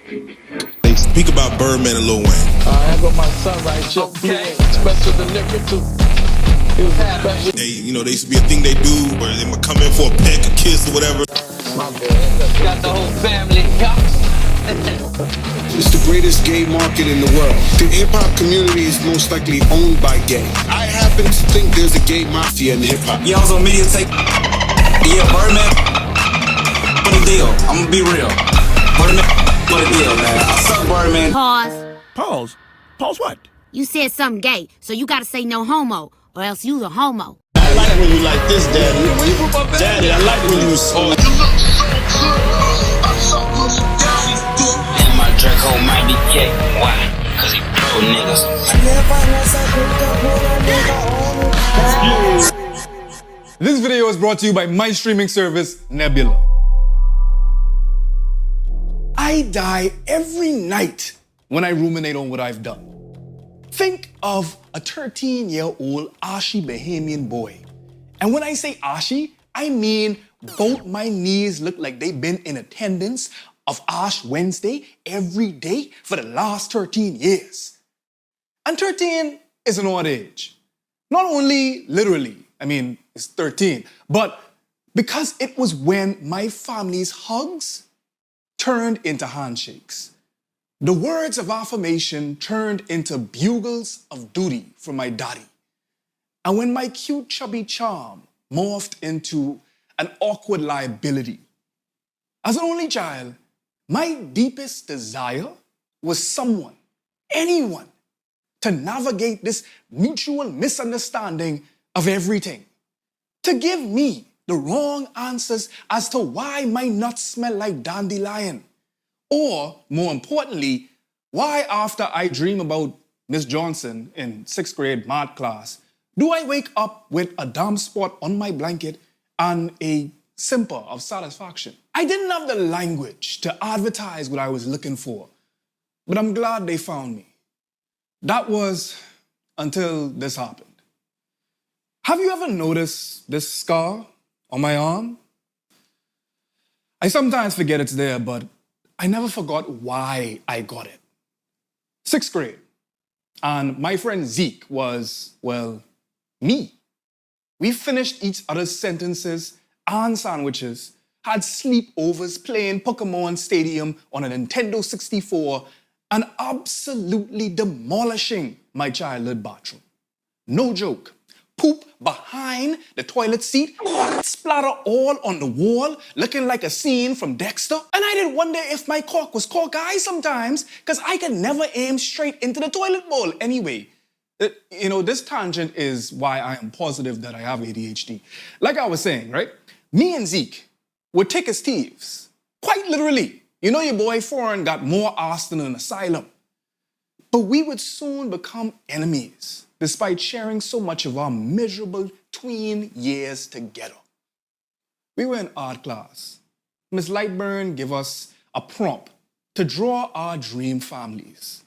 They speak about Birdman and Lil Wayne. I got my son right here. Okay. Special delivery too. It was a special. They used to be a thing they do where they might come in for a peck, a kiss, or whatever. My bad. Got the whole family. It's the greatest gay market in the world. The hip-hop community is most likely owned by gay. I happen to think there's a gay mafia in hip-hop. Yeah, I was on media take. Yeah, Birdman. What a deal. I'm gonna be real. Birdman, what a deal, man. I suck Birdman. Pause. Pause what? You said something gay, so you gotta say no homo, or else you a homo. I like when you like this, Daddy. Daddy, I like when you so. And my Draco might be gay. Why? Cause he pro niggas. This video is brought to you by my streaming service, Nebula. I die every night when I ruminate on what I've done. Think of a 13-year-old Ashy Bahamian boy. And when I say Ashy, I mean both my knees look like they've been in attendance of Ash Wednesday every day for the last 13 years. And 13 is an odd age. Not only literally, it's 13, but because it was when my family's hugs turned into handshakes. The words of affirmation turned into bugles of duty from my daddy. And when my cute chubby charm morphed into an awkward liability. As an only child, my deepest desire was someone, anyone, to navigate this mutual misunderstanding of everything. To give me the wrong answers as to why my nuts smell like dandelion. Or, more importantly, why after I dream about Miss Johnson in 6th grade math class, do I wake up with a damp spot on my blanket and a simper of satisfaction? I didn't have the language to advertise what I was looking for, but I'm glad they found me. That was until this happened. Have you ever noticed this scar on my arm? I sometimes forget it's there, but I never forgot why I got it. 6th grade, and my friend Zeke was, me. We finished each other's sentences and sandwiches, had sleepovers playing Pokemon Stadium on a Nintendo 64, and absolutely demolishing my childhood bathroom. No joke. Poop behind the toilet seat, splatter all on the wall, looking like a scene from Dexter. And I did wonder if my cork was cork-eyed sometimes, because I could never aim straight into the toilet bowl. Anyway, this tangent is why I am positive that I have ADHD. Like I was saying, right? Me and Zeke were thick as thieves. Quite literally. Your boy Foreign got more ass than an asylum. But we would soon become enemies, despite sharing so much of our miserable tween years together. We were in art class. Miss Lightburn gave us a prompt to draw our dream families.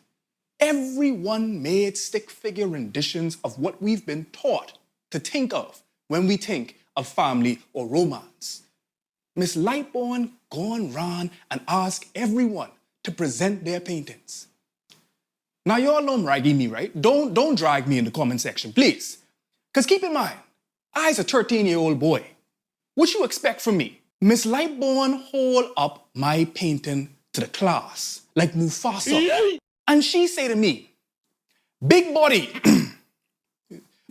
Everyone made stick figure renditions of what we've been taught to think of when we think of family or romance. Miss Lightburn gone round and asked everyone to present their paintings. Now, y'all know I'm ragging me, right? Don't drag me in the comment section, please. Because keep in mind, I's a 13-year-old boy. What you expect from me? Miss Lightborn hold up my painting to the class, like Mufasa. And she say to me, big body,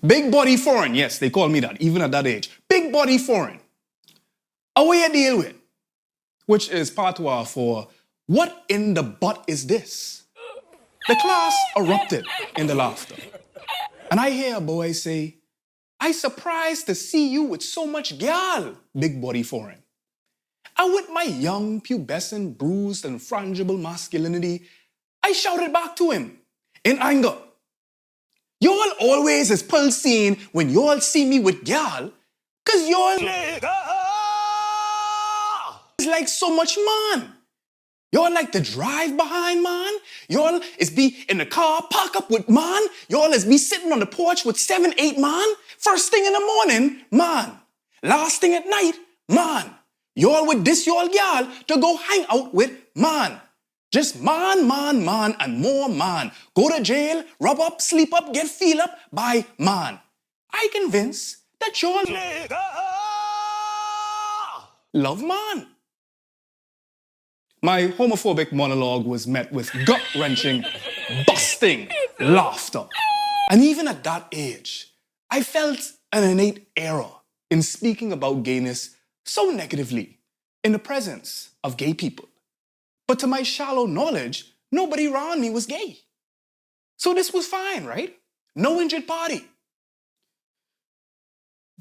big body foreign. Yes, they call me that, even at that age. Big body foreign. What you deal with? Which is patois for, what in the butt is this? The class erupted in the laughter. And I hear a boy say, I surprised to see you with so much gal, big body foreign. And with my young, pubescent, bruised, and frangible masculinity, I shouted back to him in anger. Y'all always is pull scene when y'all see me with gal, cause y'all is like so much man. Y'all like to drive behind man. Y'all is be in the car, park up with man. Y'all is be sitting on the porch with 7, 8 man. First thing in the morning, man. Last thing at night, man. Y'all would diss y'all gal to go hang out with man. Just man, man, man, and more man. Go to jail, rub up, sleep up, get feel up by man. I convinced that you're love man. My homophobic monologue was met with gut-wrenching, busting laughter. And even at that age, I felt an innate error in speaking about gayness so negatively in the presence of gay people. But to my shallow knowledge, nobody around me was gay. So this was fine, right? No injured party.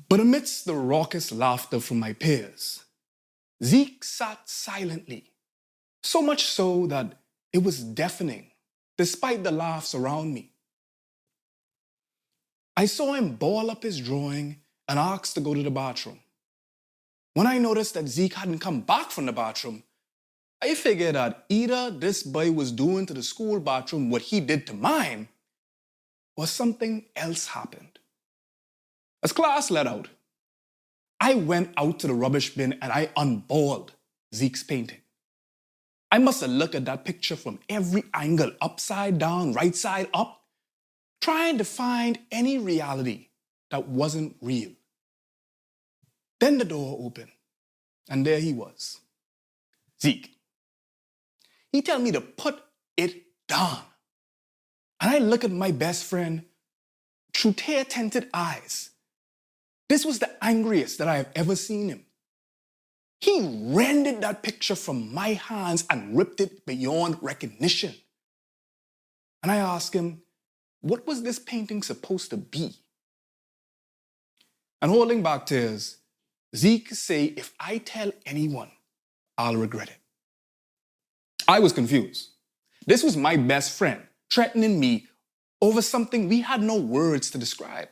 But amidst the raucous laughter from my peers, Zeke sat silently, so much so that it was deafening, despite the laughs around me. I saw him ball up his drawing and ask to go to the bathroom. When I noticed that Zeke hadn't come back from the bathroom, I figured that either this boy was doing to the school bathroom what he did to mine, or something else happened. As class let out, I went out to the rubbish bin and I unballed Zeke's painting. I must have looked at that picture from every angle, upside down, right side up, trying to find any reality that wasn't real. Then the door opened, and there he was. Zeke. He told me to put it down. And I look at my best friend through tear-tinted eyes. This was the angriest that I have ever seen him. He rended that picture from my hands and ripped it beyond recognition. And I asked him, what was this painting supposed to be? And holding back tears, Zeke say, if I tell anyone, I'll regret it. I was confused. This was my best friend threatening me over something we had no words to describe.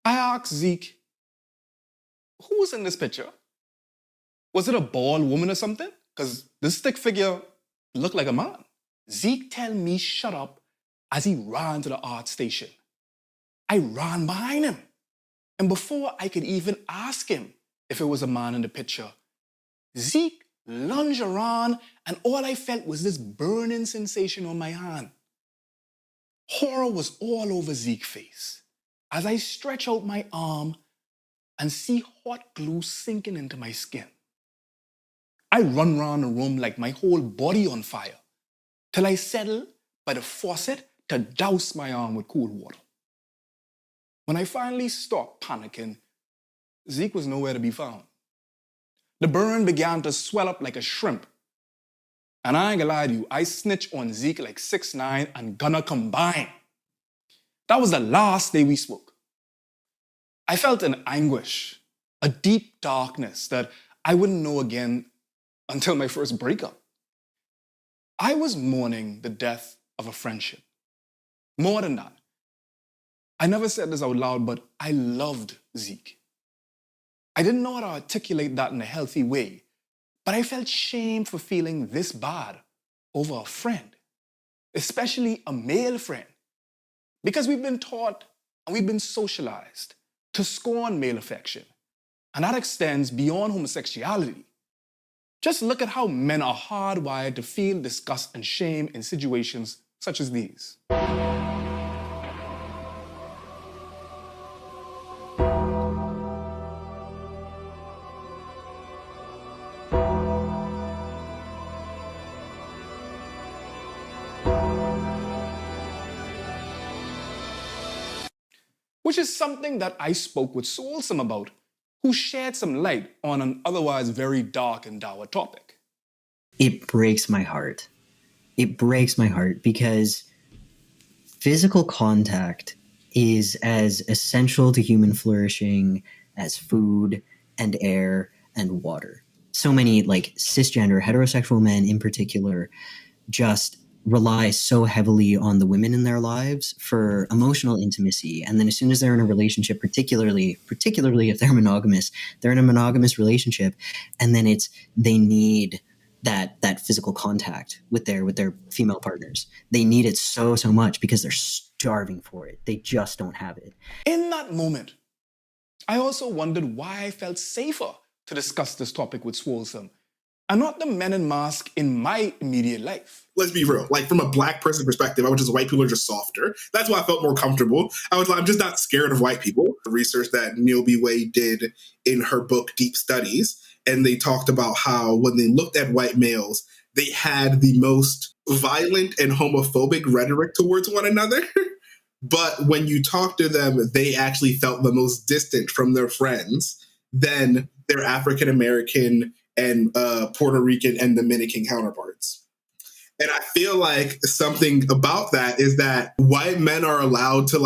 I asked Zeke, who was in this picture? Was it a bald woman or something? Because this stick figure looked like a man. Zeke tell me shut up as he ran to the art station. I ran behind him. And before I could even ask him if it was a man in the picture, Zeke lunged around and all I felt was this burning sensation on my hand. Horror was all over Zeke's face as I stretch out my arm and see hot glue sinking into my skin. I run around the room like my whole body on fire till I settle by the faucet to douse my arm with cool water. When I finally stopped panicking, Zeke was nowhere to be found. The burn began to swell up like a shrimp. And I ain't gonna lie to you, I snitched on Zeke like 6'9" and Gunna combined. That was the last day we spoke. I felt an anguish, a deep darkness that I wouldn't know again until my first breakup. I was mourning the death of a friendship. More than that, I never said this out loud, but I loved Zeke. I didn't know how to articulate that in a healthy way, but I felt shame for feeling this bad over a friend, especially a male friend, because we've been taught and we've been socialized to scorn male affection, and that extends beyond homosexuality. Just look at how men are hardwired to feel disgust and shame in situations such as these. Which is something that I spoke with Soulsome about, who shared some light on an otherwise very dark and dour topic. It breaks my heart. It breaks my heart because physical contact is as essential to human flourishing as food and air and water. So many like cisgender heterosexual men in particular just rely so heavily on the women in their lives for emotional intimacy. And then as soon as they're in a relationship, particularly if they're monogamous, they're in a monogamous relationship. And then they need that physical contact with their female partners. They need it so much because they're starving for it. They just don't have it. In that moment, I also wondered why I felt safer to discuss this topic with Soulsome, are not the men in masks in my immediate life. Let's be real. Like, from a black person perspective, I was just, white people are just softer. That's why I felt more comfortable. I'm just not scared of white people. The research that Neil B. Wade did in her book, Deep Studies, and they talked about how when they looked at white males, they had the most violent and homophobic rhetoric towards one another. But when you talk to them, they actually felt the most distant from their friends than their African-American and Puerto Rican and Dominican counterparts. And I feel like something about that is that white men are allowed to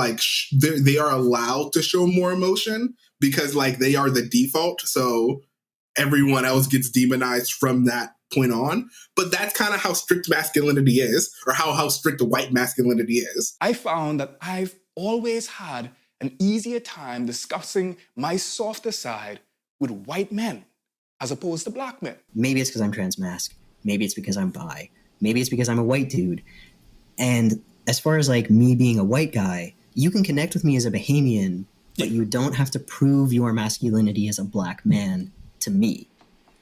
they are allowed to show more emotion because they are the default. So everyone else gets demonized from that point on. But that's kind of how strict masculinity is, or how strict white masculinity is. I found that I've always had an easier time discussing my softer side with white men as opposed to black men. Maybe it's because I'm transmasc. Maybe it's because I'm bi. Maybe it's because I'm a white dude. And as far as me being a white guy, you can connect with me as a Bahamian, but you don't have to prove your masculinity as a black man to me.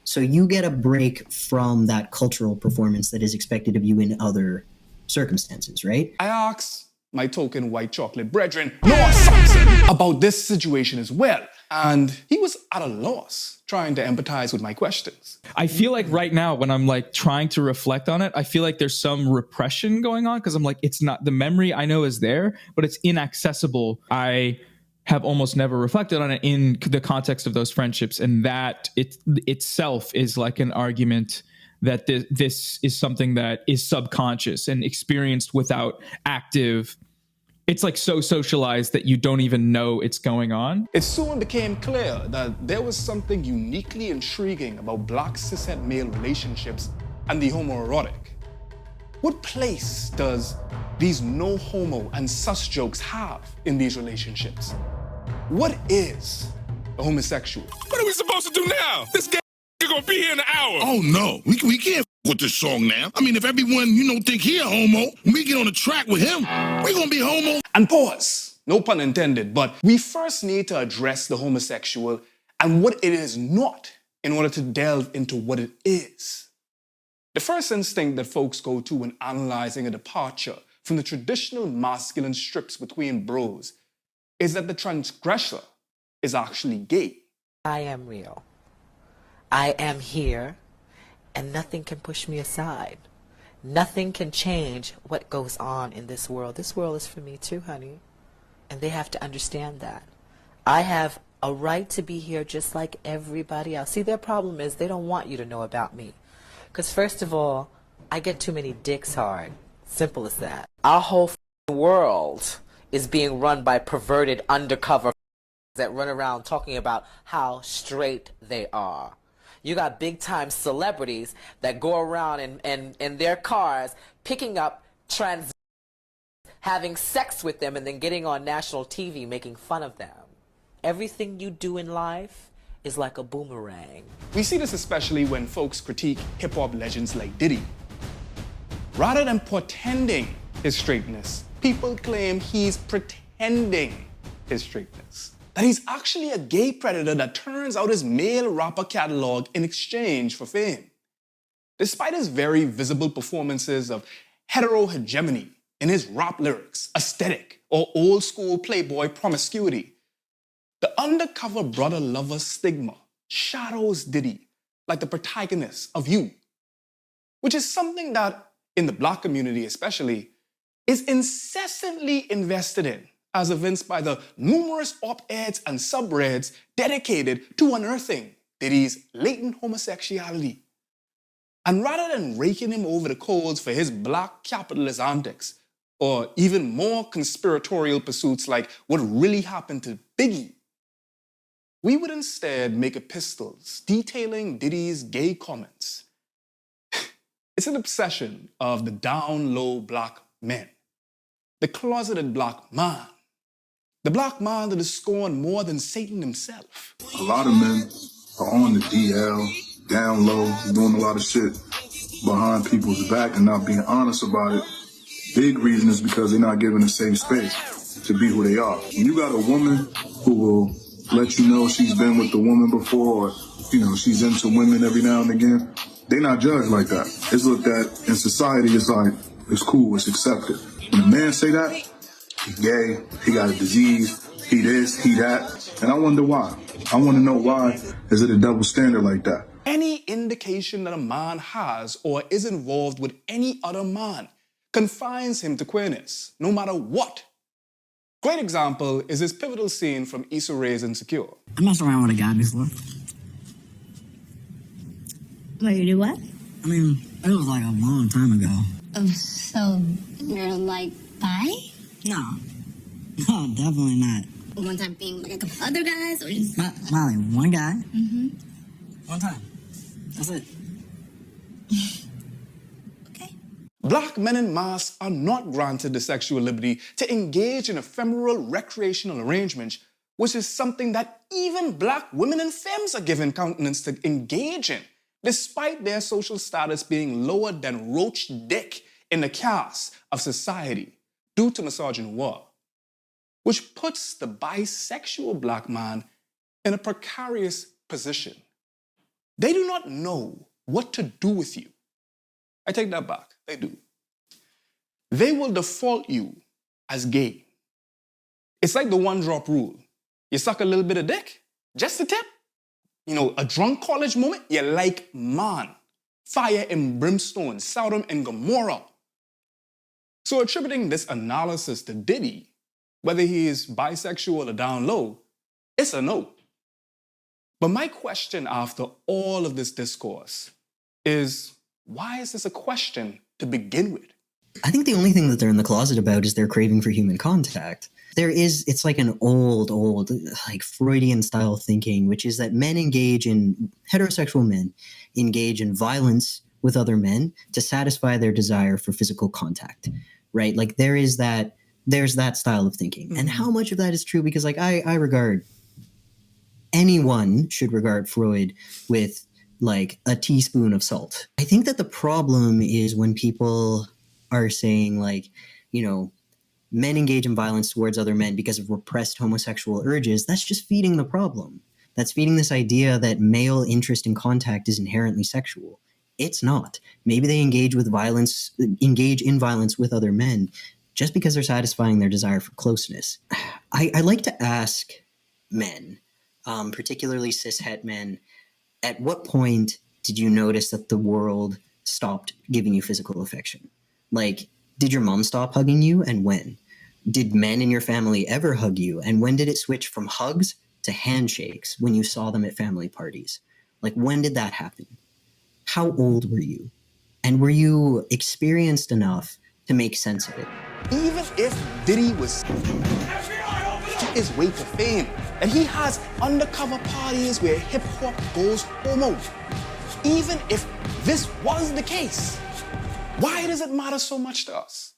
So you get a break from that cultural performance that is expected of you in other circumstances, right? I asked my token white chocolate brethren, Noah Sampson, about this situation as well. And he was at a loss trying to empathize with my questions. I feel like right now when I'm trying to reflect on it, I feel like there's some repression going on because I'm it's not, the memory I know is there, but it's inaccessible. I have almost never reflected on it in the context of those friendships. And that itself is an argument that this is something that is subconscious and experienced without active. It's so socialized that you don't even know it's going on. It soon became clear that there was something uniquely intriguing about black cishet male relationships and the homoerotic. What place does these no homo and sus jokes have in these relationships? What is a homosexual? What are we supposed to do now? This guy gonna be here in an hour. Oh no, we can't with this song now. I mean, if everyone think he a homo, when we get on the track with him, we gonna be homo. And pause, no pun intended, but we first need to address the homosexual and what it is not in order to delve into what it is. The first instinct that folks go to when analyzing a departure from the traditional masculine strips between bros is that the transgressor is actually gay. I am real. I am here, and nothing can push me aside. Nothing can change what goes on in this world. This world is for me too, honey. And they have to understand that. I have a right to be here just like everybody else. See, their problem is they don't want you to know about me. Because first of all, I get too many dicks hard. Simple as that. Our whole world is being run by perverted undercover that run around talking about how straight they are. You got big-time celebrities that go around in their cars picking up trans, having sex with them, and then getting on national TV making fun of them. Everything you do in life is like a boomerang. We see this especially when folks critique hip-hop legends like Diddy. Rather than pretending his straightness, people claim he's pretending his straightness. That he's actually a gay predator that turns out his male rapper catalog in exchange for fame. Despite his very visible performances of heterohegemony in his rap lyrics, aesthetic, or old-school playboy promiscuity, the undercover brother-lover stigma shadows Diddy like the protagonist of You, which is something that, in the black community especially, is incessantly invested in, as evinced by the numerous op-eds and subreddits dedicated to unearthing Diddy's latent homosexuality. And rather than raking him over the coals for his black capitalist antics, or even more conspiratorial pursuits like what really happened to Biggie, we would instead make epistles detailing Diddy's gay comments. It's an obsession of the down-low black men, the closeted black man, the black man that is scorned more than Satan himself. A lot of men are on the DL, down low, doing a lot of shit behind people's back and not being honest about it. Big reason is because they're not given a safe space to be who they are. When you got a woman who will let you know she's been with the woman before, or, she's into women every now and again, they not judged like that. It's looked at in society, it's like, it's cool, it's accepted. When a man say that, he gay, he got a disease, he this, he that, and I wonder why. I want to know why is it a double standard like that? Any indication that a man has or is involved with any other man confines him to queerness, no matter what. Great example is this pivotal scene from Issa Rae's Insecure. I messed around with a guy before. Wait, you do what? I mean, it was like a long time ago. Oh, so you're like bi? No. No, definitely not. One time being like a couple other guys, or just Molly, one guy. Mm-hmm. One time. That's it. Black men in masks are not granted the sexual liberty to engage in ephemeral recreational arrangements, which is something that even black women and femmes are given countenance to engage in, despite their social status being lower than roach dick in the caste of society due to misogynoir, which puts the bisexual black man in a precarious position. They do not know what to do with you. I take that back. They do. They will default you as gay. It's like the one-drop rule. You suck a little bit of dick, just a tip. You know, a drunk college moment, you're like, man, fire and brimstone, Sodom and Gomorrah. So attributing this analysis to Diddy, whether he is bisexual or down low, it's a no. But my question after all of this discourse is, why is this a question to begin with? I think the only thing that they're in the closet about is their craving for human contact. It's like an old, like Freudian style thinking, which is that heterosexual men engage in violence with other men to satisfy their desire for physical contact, right? Like there's that style of thinking. Mm-hmm. And how much of that is true? Because like I regard, anyone should regard Freud with like a teaspoon of salt. I think that the problem is when people are saying like, you know, men engage in violence towards other men because of repressed homosexual urges. That's just feeding the problem. That's feeding this idea that male interest in contact is inherently sexual. It's not. Maybe they engage in violence with other men just because they're satisfying their desire for closeness. I like to ask men, particularly cishet men, at what point did you notice that the world stopped giving you physical affection? Like, did your mom stop hugging you, and when? Did men in your family ever hug you, and when did it switch from hugs to handshakes when you saw them at family parties? Like, when did that happen? How old were you? And were you experienced enough to make sense of it? Even if Diddy was his way to fame, and he has undercover parties where hip-hop goes homo, even if this was the case, why does it matter so much to us?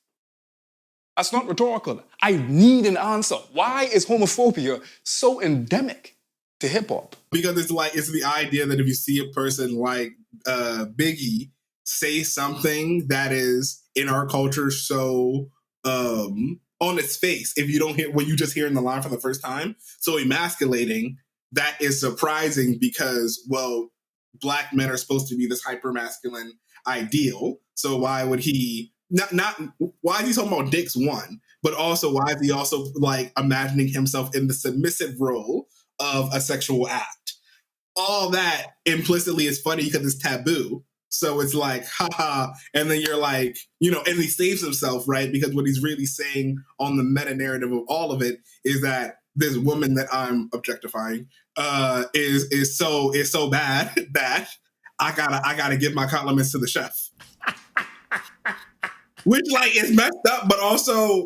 That's not rhetorical. I need an answer. Why is homophobia so endemic to hip-hop? Because it's the idea that if you see a person like Biggie say something that is in our culture so on its face, if you don't hear what you just hear in the line for the first time, so emasculating, that is surprising because, well, black men are supposed to be this hyper-masculine ideal. So why would he why is he talking about dicks, one, but also why is he also like imagining himself in the submissive role of a sexual act? All that implicitly is funny because it's taboo. So it's like, haha. And then you're like, you know, and he saves himself, right? Because what he's really saying on the meta narrative of all of it is that this woman that I'm objectifying is so bad that I gotta give my compliments to the chef. Which like is messed up, but also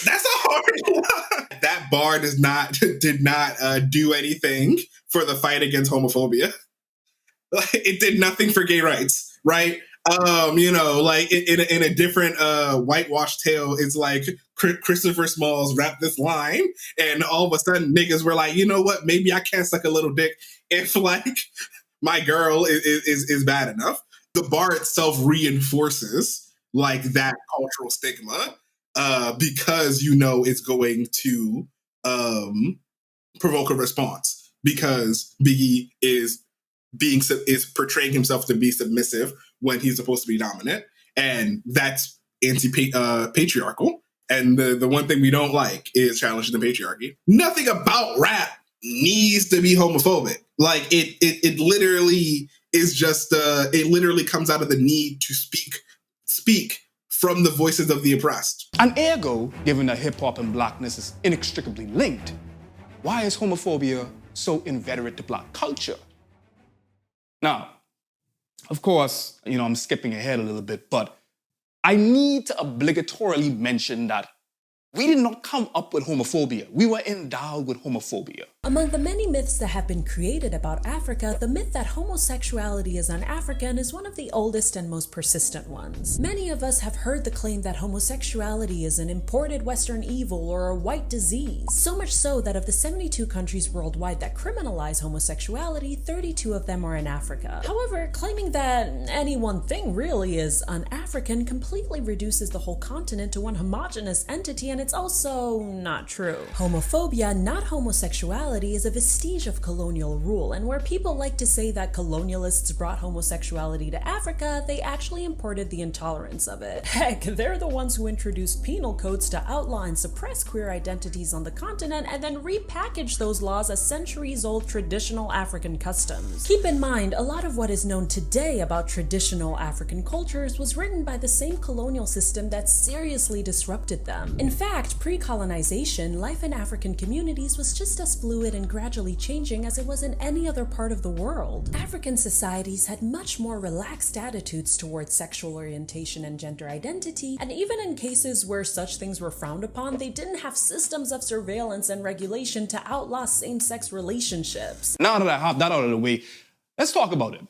that's a hard one. That bar did not do anything for the fight against homophobia. It did nothing for gay rights, right? You know, like in a different whitewashed tale, it's like Christopher Smalls rapped this line, and all of a sudden niggas were like, you know what? Maybe I can't suck a little dick if like my girl is bad enough. The bar itself reinforces like that cultural stigma because you know it's going to provoke a response because Biggie is is portraying himself to be submissive when he's supposed to be dominant, and that's patriarchal. And the one thing we don't like is challenging the patriarchy. Nothing about rap needs to be homophobic. Like it literally is just it literally comes out of the need to speak from the voices of the oppressed. And ergo, given that hip-hop and blackness is inextricably linked, why is homophobia so inveterate to black culture? Now, of course, I'm skipping ahead a little bit, but I need to obligatorily mention that we did not come up with homophobia. We were endowed with homophobia. Among the many myths that have been created about Africa, the myth that homosexuality is un-African is one of the oldest and most persistent ones. Many of us have heard the claim that homosexuality is an imported Western evil or a white disease. So much so that of the 72 countries worldwide that criminalize homosexuality, 32 of them are in Africa. However, claiming that any one thing really is un-African completely reduces the whole continent to one homogeneous entity, and it's also not true. Homophobia, not homosexuality, is a vestige of colonial rule, and where people like to say that colonialists brought homosexuality to Africa, they actually imported the intolerance of it. Heck, they're the ones who introduced penal codes to outlaw and suppress queer identities on the continent, and then repackaged those laws as centuries-old traditional African customs. Keep in mind, a lot of what is known today about traditional African cultures was written by the same colonial system that seriously disrupted them. In fact, pre-colonization, life in African communities was just as fluid and gradually changing as it was in any other part of the world. African societies had much more relaxed attitudes towards sexual orientation and gender identity, and even in cases where such things were frowned upon, they didn't have systems of surveillance and regulation to outlaw same-sex relationships. Now that I have that out of the way, let's talk about it.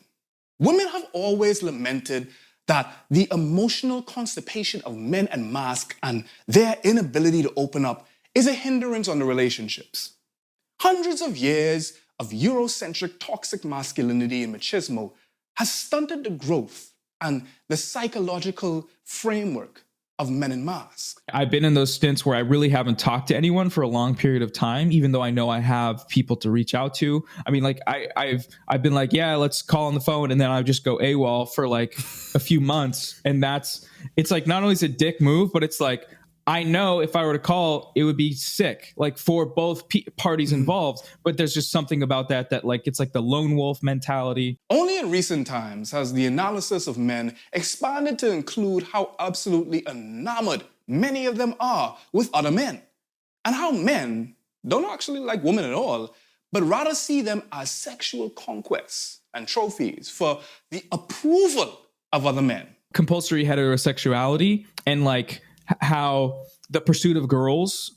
Women have always lamented that the emotional constipation of men en masse and their inability to open up is a hindrance on the relationships. Hundreds of years of Eurocentric toxic masculinity and machismo has stunted the growth and the psychological framework of men en masse. I've been in those stints where I really haven't talked to anyone for a long period of time, even though I know I have people to reach out to. I mean, like I've been like, yeah, let's call on the phone, and then I just go AWOL for like a few months, and it's like not only is it a dick move, but it's like I know if I were to call, it would be sick, like for both parties involved. But there's just something about that like it's like the lone wolf mentality. Only in recent times has the analysis of men expanded to include how absolutely enamored many of them are with other men, and how men don't actually like women at all, but rather see them as sexual conquests and trophies for the approval of other men. Compulsory heterosexuality and like how the pursuit of girls,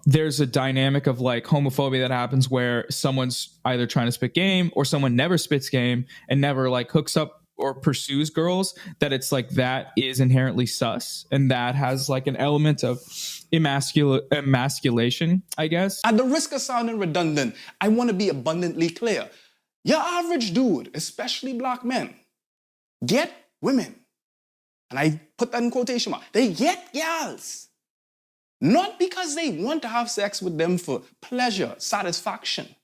there's a dynamic of like homophobia that happens where someone's either trying to spit game or someone never spits game and never like hooks up or pursues girls, that it's like that is inherently sus, and that has like an element of emasculation, I guess. At the risk of sounding redundant, I want to be abundantly clear. Your average dude, especially black men, get women. And I put that in quotation mark. They get gals. Not because they want to have sex with them for pleasure, satisfaction,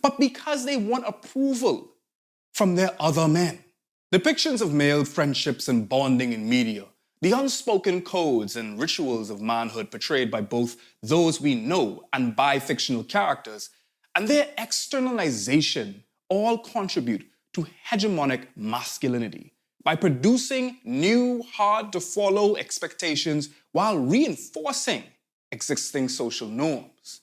but because they want approval from their other men. Depictions of male friendships and bonding in media, the unspoken codes and rituals of manhood portrayed by both those we know and by fictional characters, and their externalization all contribute to hegemonic masculinity by producing new, hard-to-follow expectations while reinforcing existing social norms.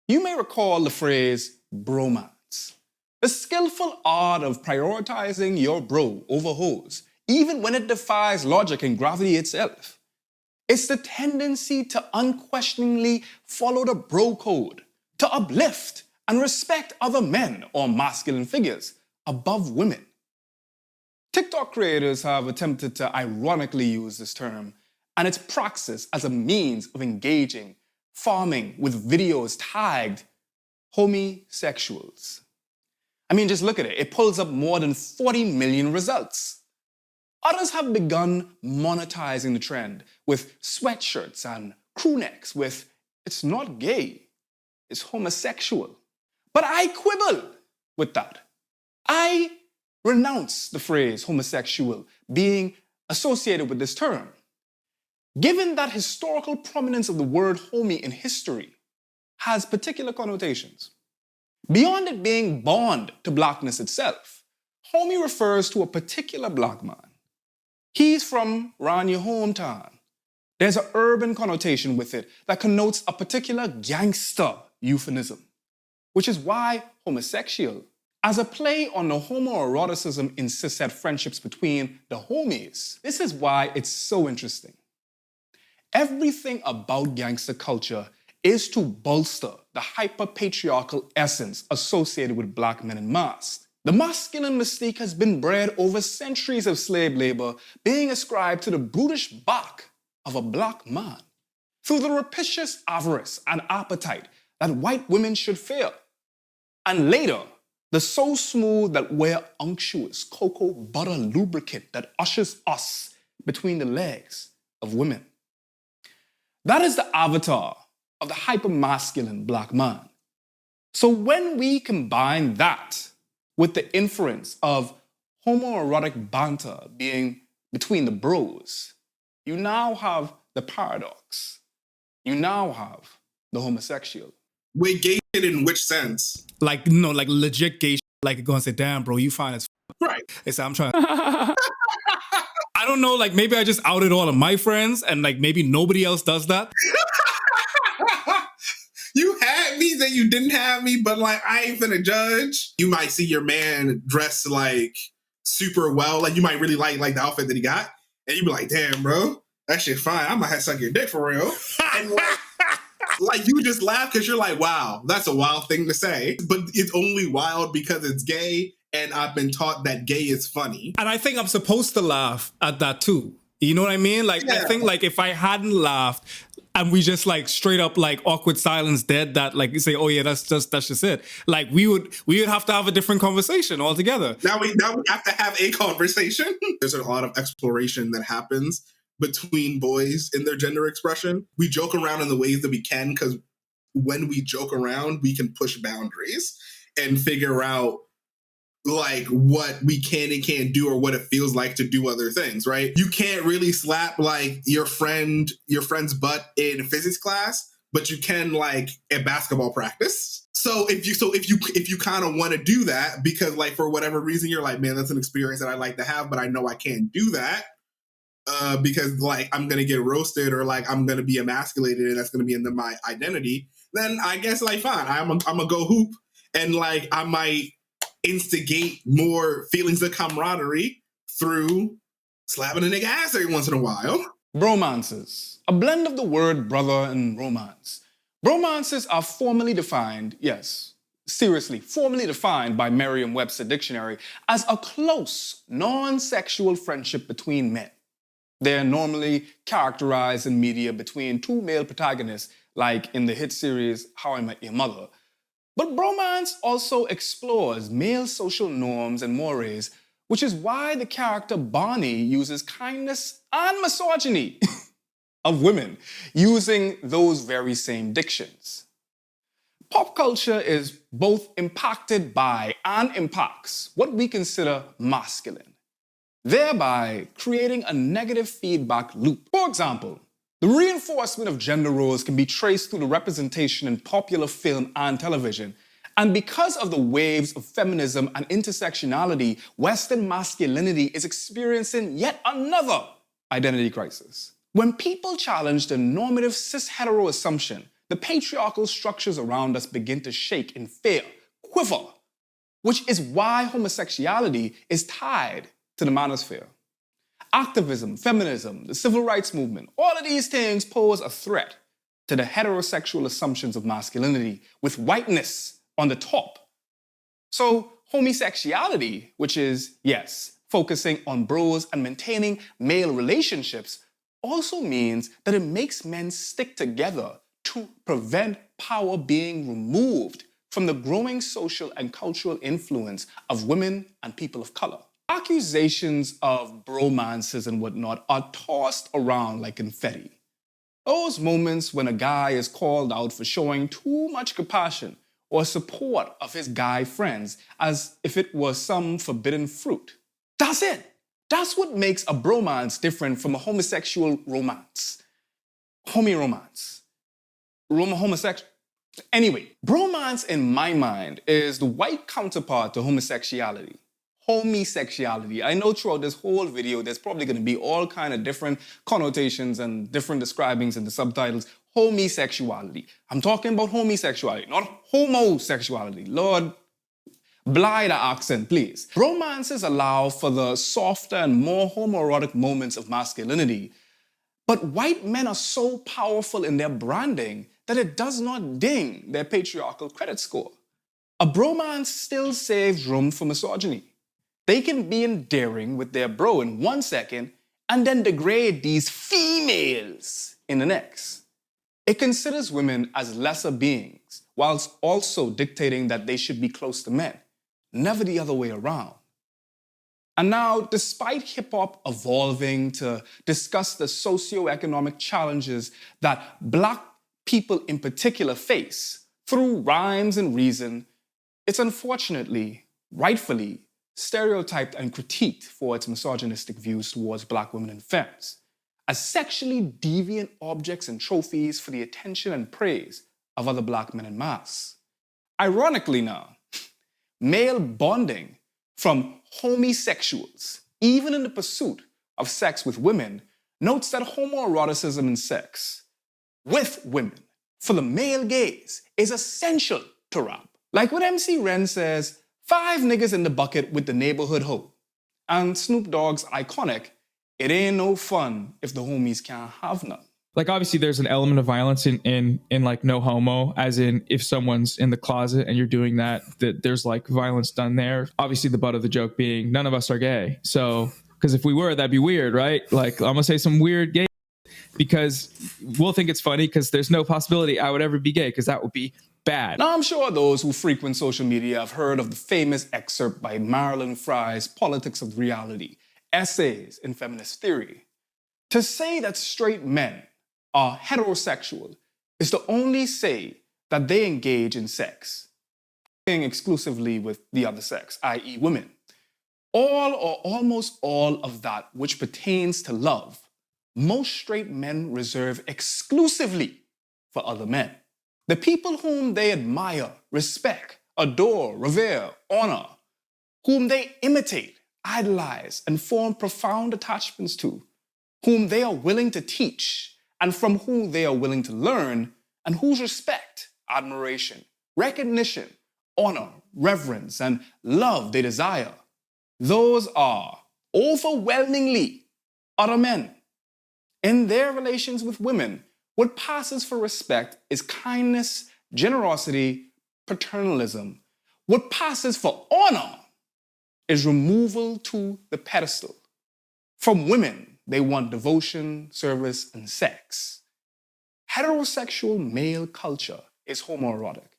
You may recall the phrase bromance, the skillful art of prioritizing your bro over hoes, even when it defies logic and gravity itself. It's the tendency to unquestioningly follow the bro code, to uplift and respect other men or masculine figures above women. TikTok creators have attempted to ironically use this term and its praxis as a means of engaging, farming with videos tagged homosexuals. I mean, just look at it. It pulls up more than 40 million results. Others have begun monetizing the trend with sweatshirts and crew necks with, "It's not gay, it's homosexual." But I quibble with that. I renounce the phrase homosexual being associated with this term, given that historical prominence of the word homie in history has particular connotations. Beyond it being bond to blackness itself, homie refers to a particular black man. He's from around your hometown. There's an urban connotation with it that connotes a particular gangster euphemism, which is why homosexual, as a play on the homoeroticism in cishet friendships between the homies, this is why it's so interesting. Everything about gangster culture is to bolster the hyper-patriarchal essence associated with black men in masks. The masculine mystique has been bred over centuries of slave labor, being ascribed to the brutish back of a black man through the rapacious avarice and appetite that white women should feel. And later, the so smooth that we're unctuous cocoa butter lubricant that ushers us between the legs of women. That is the avatar of the hyper-masculine black man. So when we combine that with the inference of homoerotic banter being between the bros, you now have the paradox. You now have the homosexual. Wait, gay shit in which sense? Like, no, like legit gay shit. Like, go and say, damn, bro, you fine as right. It's I'm trying I don't know, like maybe I just outed all of my friends and like maybe nobody else does that. You had me, then you didn't have me, but like I ain't finna judge. You might see your man dressed like super well, like you might really like the outfit that he got, and you be like, damn, bro, that shit fine. I might have to suck your dick for real. And like you just laugh because you're like, wow, that's a wild thing to say. But it's only wild because it's gay, and I've been taught that gay is funny. And I think I'm supposed to laugh at that too. You know what I mean? Like, yeah. I think like if I hadn't laughed and we just like straight up like awkward silence dead that like you say, oh yeah, that's just it. Like we would have to have a different conversation altogether. Now we have to have a conversation. There's a lot of exploration that happens between boys in their gender expression. We joke around in the ways that we can because when we joke around, we can push boundaries and figure out like what we can and can't do or what it feels like to do other things, right? You can't really slap like your friend's butt in physics class, but you can like at basketball practice. So if you kind of want to do that because like for whatever reason you're like, man, that's an experience that I like to have, but I know I can't do that because like I'm gonna get roasted or like I'm gonna be emasculated and that's gonna be into my identity. Then I guess like fine, I'm gonna go hoop and like I might instigate more feelings of camaraderie through slapping a nigga ass every once in a while. Bromances, a blend of the word brother and romance. Bromances are formally defined, yes, seriously, formally defined by Merriam-Webster Dictionary as a close, non-sexual friendship between men. They're normally characterized in media between two male protagonists, like in the hit series How I Met Your Mother. But bromance also explores male social norms and mores, which is why the character Barney uses kindness and misogyny of women, using those very same dictions. Pop culture is both impacted by and impacts what we consider masculine, thereby creating a negative feedback loop. For example, the reinforcement of gender roles can be traced through the representation in popular film and television. And because of the waves of feminism and intersectionality, Western masculinity is experiencing yet another identity crisis. When people challenge the normative cis-hetero assumption, the patriarchal structures around us begin to shake in fear, quiver, which is why homosexuality is tied to the manosphere. Activism, feminism, the civil rights movement, all of these things pose a threat to the heterosexual assumptions of masculinity, with whiteness on the top. So homosexuality, which is, yes, focusing on bros and maintaining male relationships, also means that it makes men stick together to prevent power being removed from the growing social and cultural influence of women and people of color. Accusations of bromances and whatnot are tossed around like confetti. Those moments when a guy is called out for showing too much compassion or support of his guy friends as if it was some forbidden fruit. That's it. That's what makes a bromance different from a homosexual romance. Homosexual. Anyway, bromance in my mind is the white counterpart to homosexuality. Homosexuality. I know throughout this whole video, there's probably going to be all kind of different connotations and different describings in the subtitles. Homosexuality. I'm talking about homosexuality, not homosexuality. Lord, bly the accent, please. Romances allow for the softer and more homoerotic moments of masculinity. But white men are so powerful in their branding that it does not ding their patriarchal credit score. A bromance still saves room for misogyny. They can be endearing with their bro in 1 second and then degrade these females in the next. It considers women as lesser beings, whilst also dictating that they should be close to men, never the other way around. And now, despite hip-hop evolving to discuss the socioeconomic challenges that Black people in particular face through rhymes and reason, it's unfortunately, rightfully, stereotyped and critiqued for its misogynistic views towards Black women and femmes as sexually deviant objects and trophies for the attention and praise of other Black men en masse. Ironically now, male bonding from homosexuals, even in the pursuit of sex with women, notes that homoeroticism in sex with women for the male gaze is essential to rap. Like what MC Ren says, 5 niggas in the bucket with the neighborhood hoe. And Snoop Dogg's iconic, it ain't no fun if the homies can't have none. Like, obviously there's an element of violence in like no homo, as in if someone's in the closet and you're doing that there's like violence done there. Obviously the butt of the joke being none of us are gay. So, because if we were, that'd be weird, right? Like, I'm gonna say some weird gay because we'll think it's funny because there's no possibility I would ever be gay because that would be bad. Now, I'm sure those who frequent social media have heard of the famous excerpt by Marilyn Frye's Politics of Reality, Essays in Feminist Theory. To say that straight men are heterosexual is to only say that they engage in sex, exclusively with the other sex, i.e. women. All or almost all of that which pertains to love, most straight men reserve exclusively for other men. The people whom they admire, respect, adore, revere, honor, whom they imitate, idolize, and form profound attachments to, whom they are willing to teach, and from whom they are willing to learn, and whose respect, admiration, recognition, honor, reverence, and love they desire, those are overwhelmingly other men. In their relations with women, what passes for respect is kindness, generosity, paternalism. What passes for honor is removal to the pedestal. From women, they want devotion, service, and sex. Heterosexual male culture is homoerotic.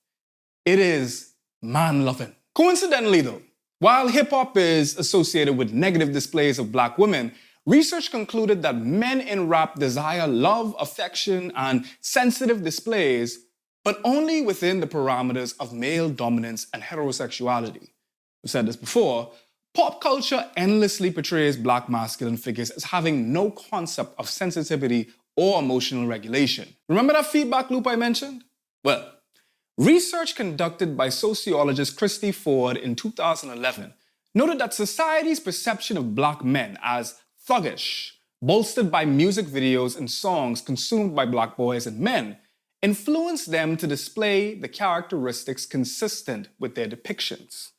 It is man-loving. Coincidentally though, while hip-hop is associated with negative displays of Black women, research concluded that men in rap desire love, affection, and sensitive displays, but only within the parameters of male dominance and heterosexuality. We've said this before, pop culture endlessly portrays Black masculine figures as having no concept of sensitivity or emotional regulation. Remember that feedback loop I mentioned? Well, research conducted by sociologist Christy Ford in 2011 noted that society's perception of Black men as thuggish, bolstered by music videos and songs consumed by Black boys and men, influenced them to display the characteristics consistent with their depictions.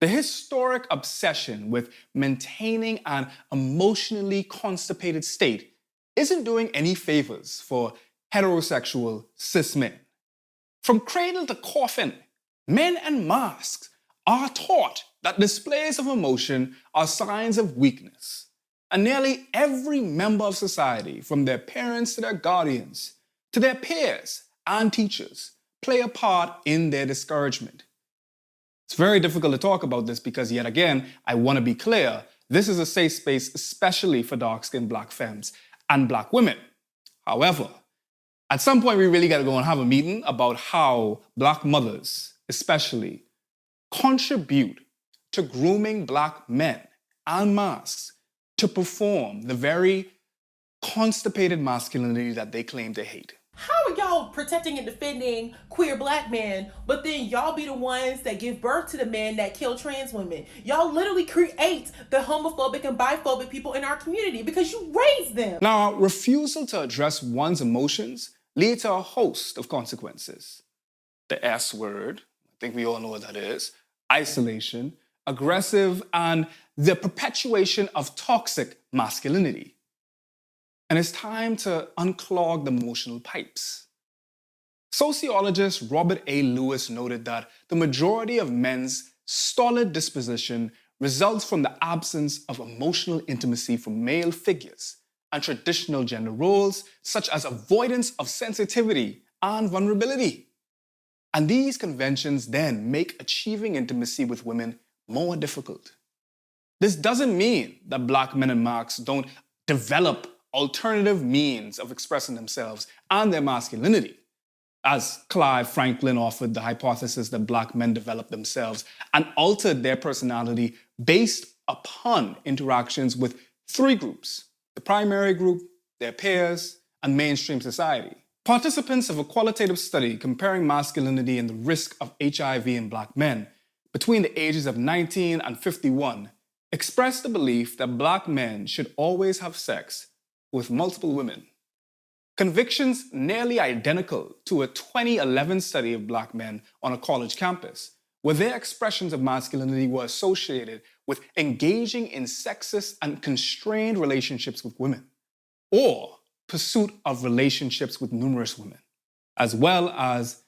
The historic obsession with maintaining an emotionally constipated state isn't doing any favors for heterosexual cis men. From cradle to coffin, men and masks are taught that displays of emotion are signs of weakness. And nearly every member of society, from their parents to their guardians, to their peers and teachers, play a part in their discouragement. It's very difficult to talk about this because, yet again, I want to be clear, this is a safe space especially for dark-skinned Black femmes and Black women. However, at some point we really got to go and have a meeting about how Black mothers especially, contribute to grooming black men en masse to perform the very constipated masculinity that they claim to hate. How are y'all protecting and defending queer black men, but then y'all be the ones that give birth to the men that kill trans women? Y'all literally create the homophobic and biphobic people in our community because you raised them. Now, refusal to address one's emotions leads to a host of consequences. The S word, I think we all know what that is, isolation, aggressive, and the perpetuation of toxic masculinity. And it's time to unclog the emotional pipes. Sociologist Robert A. Lewis noted that the majority of men's stolid disposition results from the absence of emotional intimacy from male figures and traditional gender roles, such as avoidance of sensitivity and vulnerability. And these conventions then make achieving intimacy with women more difficult. This doesn't mean that black men and Marx don't develop alternative means of expressing themselves and their masculinity, as Clive Franklin offered the hypothesis that black men developed themselves and altered their personality based upon interactions with three groups: the primary group, their peers, and mainstream society. Participants of a qualitative study comparing masculinity and the risk of HIV in black men between the ages of 19 and 51 expressed the belief that black men should always have sex with multiple women. Convictions nearly identical to a 2011 study of black men on a college campus, where their expressions of masculinity were associated with engaging in sexist and constrained relationships with women, or pursuit of relationships with numerous women, as well as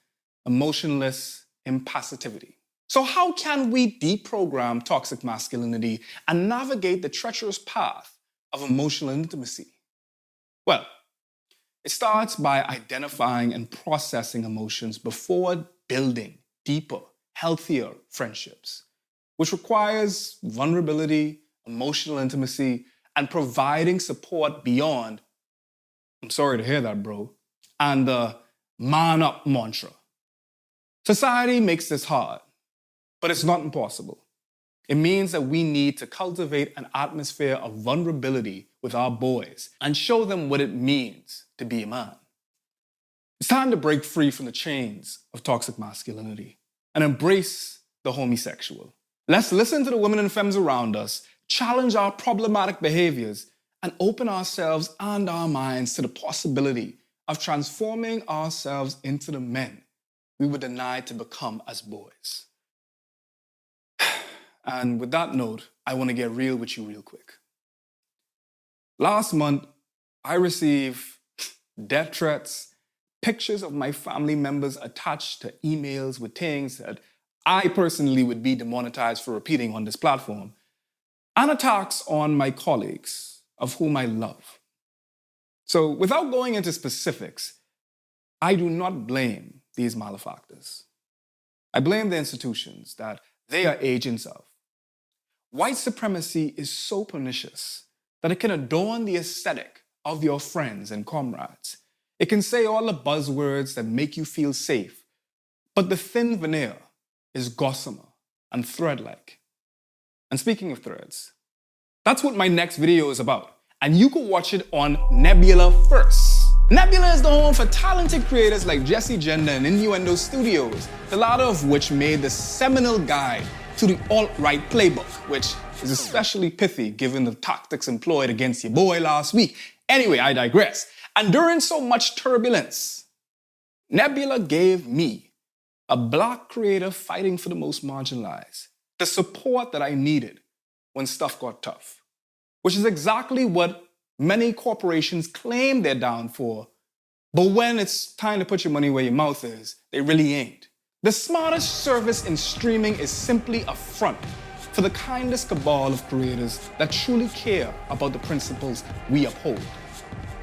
emotionless impassivity. So how can we deprogram toxic masculinity and navigate the treacherous path of emotional intimacy? Well, it starts by identifying and processing emotions before building deeper, healthier friendships, which requires vulnerability, emotional intimacy, and providing support beyond, I'm sorry to hear that, bro, and the man up mantra. Society makes this hard, but it's not impossible. It means that we need to cultivate an atmosphere of vulnerability with our boys and show them what it means to be a man. It's time to break free from the chains of toxic masculinity and embrace the homosexual. Let's listen to the women and femmes around us, challenge our problematic behaviors, and open ourselves and our minds to the possibility of transforming ourselves into the men we were denied to become as boys. And with that note, I want to get real with you real quick. Last month, I received death threats, pictures of my family members attached to emails with things that I personally would be demonetized for repeating on this platform, and attacks on my colleagues, of whom I love. So without going into specifics, I do not blame these malefactors. I blame the institutions that they are agents of. White supremacy is so pernicious that it can adorn the aesthetic of your friends and comrades. It can say all the buzzwords that make you feel safe, but the thin veneer is gossamer and thread-like. And speaking of threads, that's what my next video is about, and you can watch it on Nebula first. Nebula is the home for talented creators like Jesse Gender and Innuendo Studios, the latter of which made the seminal guide to the alt-right playbook, which is especially pithy given the tactics employed against your boy last week. Anyway, I digress. And during so much turbulence, Nebula gave me, a black creator fighting for the most marginalized, the support that I needed when stuff got tough, which is exactly what many corporations claim they're down for, but when it's time to put your money where your mouth is, they really ain't. The smartest service in streaming is simply a front for the kindest cabal of creators that truly care about the principles we uphold.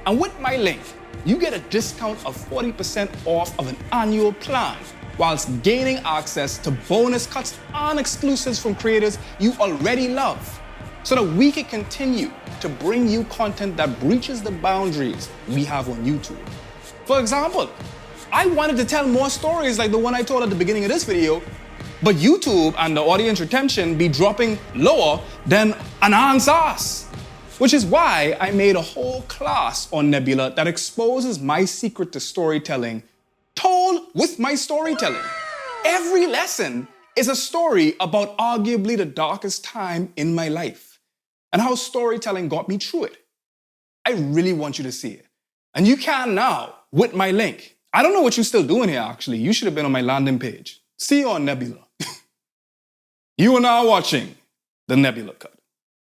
And with my link, you get a discount of 40% off of an annual plan, whilst gaining access to bonus cuts and exclusives from creators you already love, so that we can continue to bring you content that breaches the boundaries we have on YouTube. For example, I wanted to tell more stories like the one I told at the beginning of this video, but YouTube and the audience retention be dropping lower than an sauce. Which is why I made a whole class on Nebula that exposes my secret to storytelling, told with my storytelling. Every lesson is a story about arguably the darkest time in my life and how storytelling got me through it. I really want you to see it. And you can now with my link. I don't know what you're still doing here, actually. You should have been on my landing page. See you on Nebula. You are now watching the Nebula Cut.